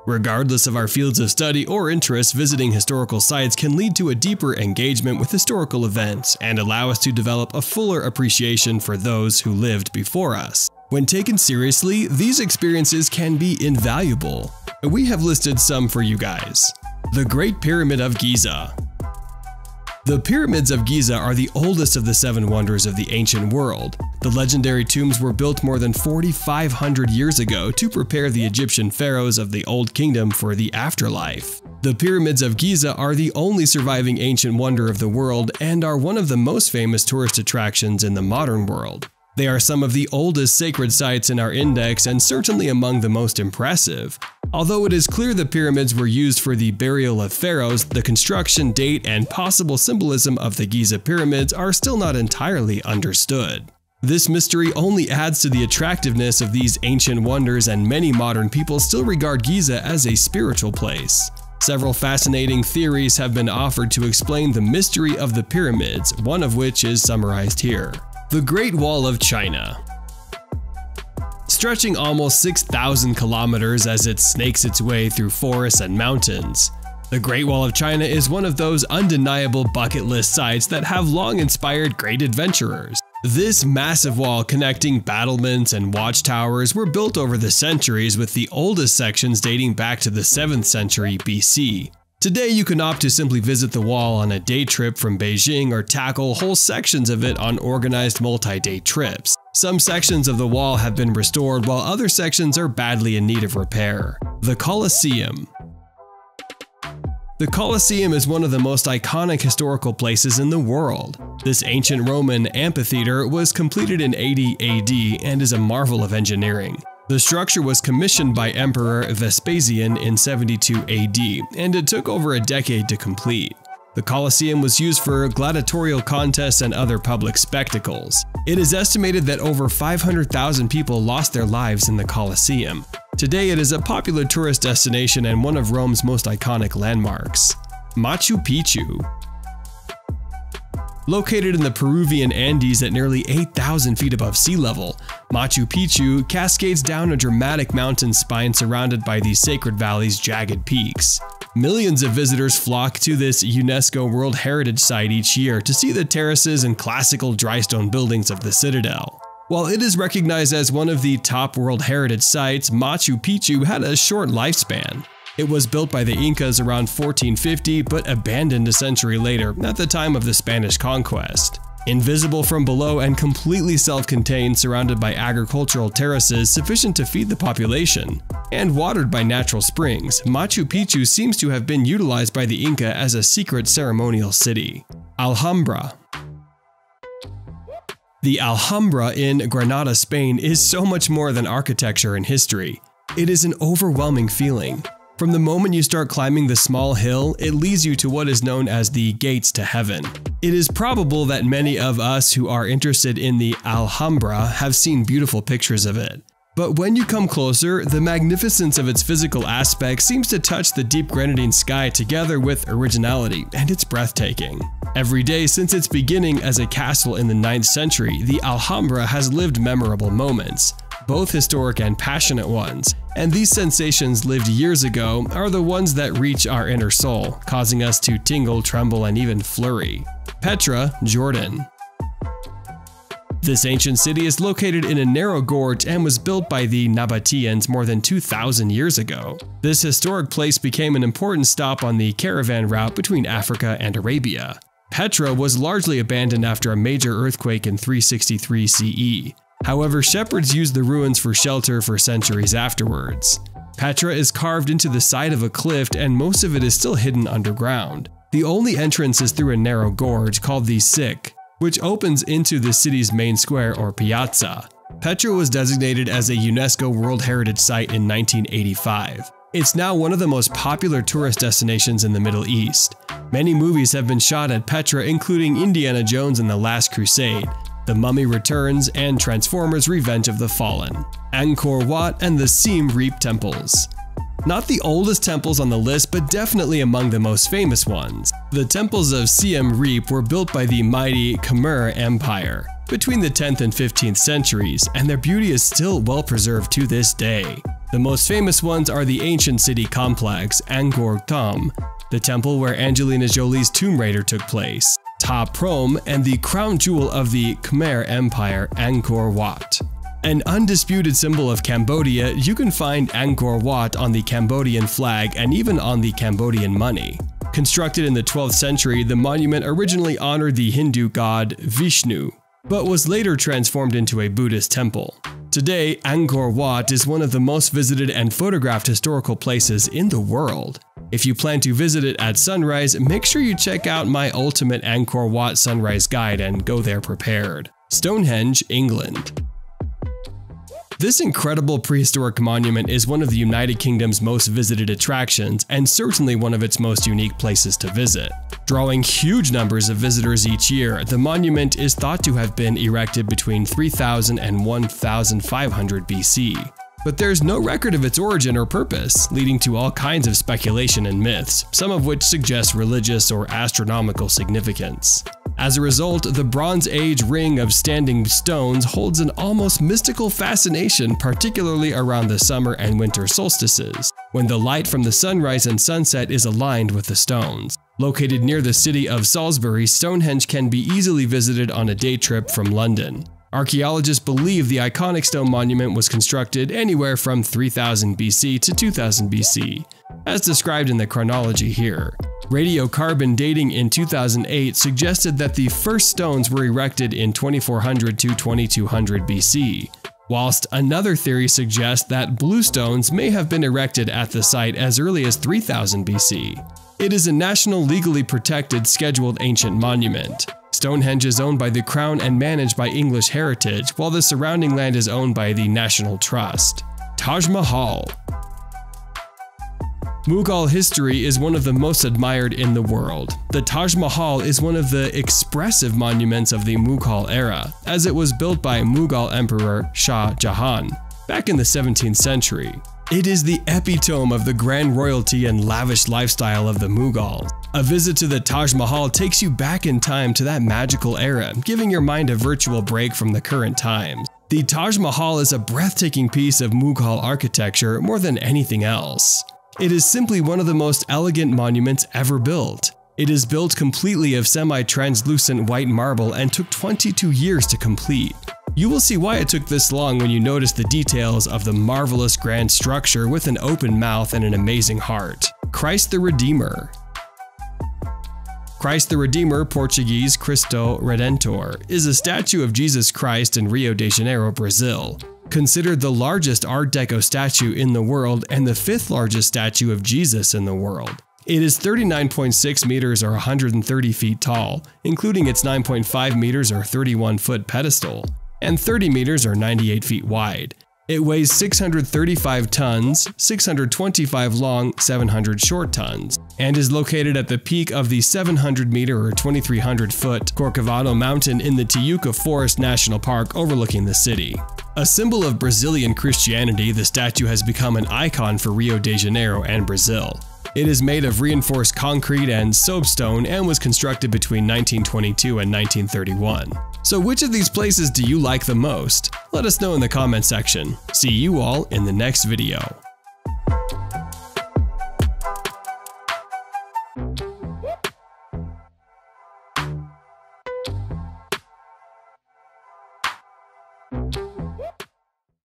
Regardless of our fields of study or interest, visiting historical sites can lead to a deeper engagement with historical events and allow us to develop a fuller appreciation for those who lived before us. When taken seriously, these experiences can be invaluable. We have listed some for you guys. The Great Pyramid of Giza. The pyramids of Giza are the oldest of the 7 wonders of the ancient world. The legendary tombs were built more than 4,500 years ago to prepare the Egyptian pharaohs of the Old Kingdom for the afterlife. The pyramids of Giza are the only surviving ancient wonder of the world and are one of the most famous tourist attractions in the modern world. They are some of the oldest sacred sites in our index and certainly among the most impressive. Although it is clear the pyramids were used for the burial of pharaohs, the construction date and possible symbolism of the Giza pyramids are still not entirely understood. This mystery only adds to the attractiveness of these ancient wonders, and many modern people still regard Giza as a spiritual place. Several fascinating theories have been offered to explain the mystery of the pyramids, one of which is summarized here. The Great Wall of China. Stretching almost 6,000 kilometers as it snakes its way through forests and mountains, the Great Wall of China is one of those undeniable bucket list sites that have long inspired great adventurers. This massive wall connecting battlements and watchtowers were built over the centuries, with the oldest sections dating back to the 7th century BC. Today you can opt to simply visit the wall on a day trip from Beijing or tackle whole sections of it on organized multi-day trips. Some sections of the wall have been restored while other sections are badly in need of repair. The Colosseum. The Colosseum is one of the most iconic historical places in the world. This ancient Roman amphitheater was completed in 80 AD and is a marvel of engineering. The structure was commissioned by Emperor Vespasian in 72 AD, and it took over a decade to complete. The Colosseum was used for gladiatorial contests and other public spectacles. It is estimated that over 500,000 people lost their lives in the Colosseum. Today it is a popular tourist destination and one of Rome's most iconic landmarks. Machu Picchu. Located in the Peruvian Andes at nearly 8,000 feet above sea level, Machu Picchu cascades down a dramatic mountain spine surrounded by the Sacred Valley's jagged peaks. Millions of visitors flock to this UNESCO World Heritage Site each year to see the terraces and classical dry stone buildings of the citadel. While it is recognized as one of the top World Heritage Sites, Machu Picchu had a short lifespan. It was built by the Incas around 1450 but abandoned a century later at the time of the Spanish conquest. Invisible from below and completely self-contained, surrounded by agricultural terraces sufficient to feed the population, and watered by natural springs, Machu Picchu seems to have been utilized by the Inca as a secret ceremonial city. Alhambra. The Alhambra in Granada, Spain is so much more than architecture and history. It is an overwhelming feeling. From the moment you start climbing the small hill, it leads you to what is known as the gates to heaven. It is probable that many of us who are interested in the Alhambra have seen beautiful pictures of it. But when you come closer, the magnificence of its physical aspect seems to touch the deep grenadine sky together with originality, and it's breathtaking. Every day since its beginning as a castle in the 9th century, the Alhambra has lived memorable moments, both historic and passionate ones, and these sensations lived years ago are the ones that reach our inner soul, causing us to tingle, tremble, and even flurry. Petra, Jordan. This ancient city is located in a narrow gorge and was built by the Nabateans more than 2,000 years ago. This historic place became an important stop on the caravan route between Africa and Arabia. Petra was largely abandoned after a major earthquake in 363 CE. However, shepherds used the ruins for shelter for centuries afterwards. Petra is carved into the side of a cliff and most of it is still hidden underground. The only entrance is through a narrow gorge called the Siq, which opens into the city's main square or piazza. Petra was designated as a UNESCO World Heritage Site in 1985. It's now one of the most popular tourist destinations in the Middle East. Many movies have been shot at Petra, including Indiana Jones and the Last Crusade, The Mummy Returns, and Transformers: Revenge of the Fallen, Angkor Wat, and the Siem Reap temples. Not the oldest temples on the list, but definitely among the most famous ones. The temples of Siem Reap were built by the mighty Khmer Empire between the 10th and 15th centuries, and their beauty is still well preserved to this day. The most famous ones are the ancient city complex, Angkor Wat, the temple where Angelina Jolie's Tomb Raider took place, Ta Prohm, and the crown jewel of the Khmer Empire, Angkor Wat. An undisputed symbol of Cambodia, you can find Angkor Wat on the Cambodian flag and even on the Cambodian money. Constructed in the 12th century, the monument originally honored the Hindu god Vishnu, but was later transformed into a Buddhist temple. Today, Angkor Wat is one of the most visited and photographed historical places in the world. If you plan to visit it at sunrise, make sure you check out my ultimate Angkor Wat sunrise guide and go there prepared. Stonehenge, England. This incredible prehistoric monument is one of the United Kingdom's most visited attractions and certainly one of its most unique places to visit. Drawing huge numbers of visitors each year, the monument is thought to have been erected between 3000 and 1500 BC. But there's no record of its origin or purpose, leading to all kinds of speculation and myths, some of which suggest religious or astronomical significance. As a result, the Bronze Age ring of standing stones holds an almost mystical fascination, particularly around the summer and winter solstices, when the light from the sunrise and sunset is aligned with the stones. Located near the city of Salisbury, Stonehenge can be easily visited on a day trip from London. Archaeologists believe the iconic stone monument was constructed anywhere from 3000 BC to 2000 BC, as described in the chronology here. Radiocarbon dating in 2008 suggested that the first stones were erected in 2400 to 2200 BC, whilst another theory suggests that blue stones may have been erected at the site as early as 3000 BC. It is a national legally protected scheduled ancient monument. Stonehenge is owned by the Crown and managed by English Heritage, while the surrounding land is owned by the National Trust. Taj Mahal. Mughal history is one of the most admired in the world. The Taj Mahal is one of the expressive monuments of the Mughal era, as it was built by Mughal Emperor Shah Jahan back in the 17th century. It is the epitome of the grand royalty and lavish lifestyle of the Mughals. A visit to the Taj Mahal takes you back in time to that magical era, giving your mind a virtual break from the current times. The Taj Mahal is a breathtaking piece of Mughal architecture more than anything else. It is simply one of the most elegant monuments ever built. It is built completely of semi-translucent white marble and took 22 years to complete. You will see why it took this long when you notice the details of the marvelous grand structure with an open mouth and an amazing heart. Christ the Redeemer. Christ the Redeemer, Portuguese Cristo Redentor, is a statue of Jesus Christ in Rio de Janeiro, Brazil. Considered the largest Art Deco statue in the world and the 5th largest statue of Jesus in the world. It is 39.6 meters or 130 feet tall, including its 9.5 meters or 31-foot pedestal, and 30 meters or 98 feet wide. It weighs 635 tons, 625 long, 700 short tons, and is located at the peak of the 700-meter or 2,300-foot Corcovado Mountain in the Tijuca Forest National Park overlooking the city. A symbol of Brazilian Christianity, the statue has become an icon for Rio de Janeiro and Brazil. It is made of reinforced concrete and soapstone and was constructed between 1922 and 1931. So which of these places do you like the most? Let us know in the comment section. See you all in the next video.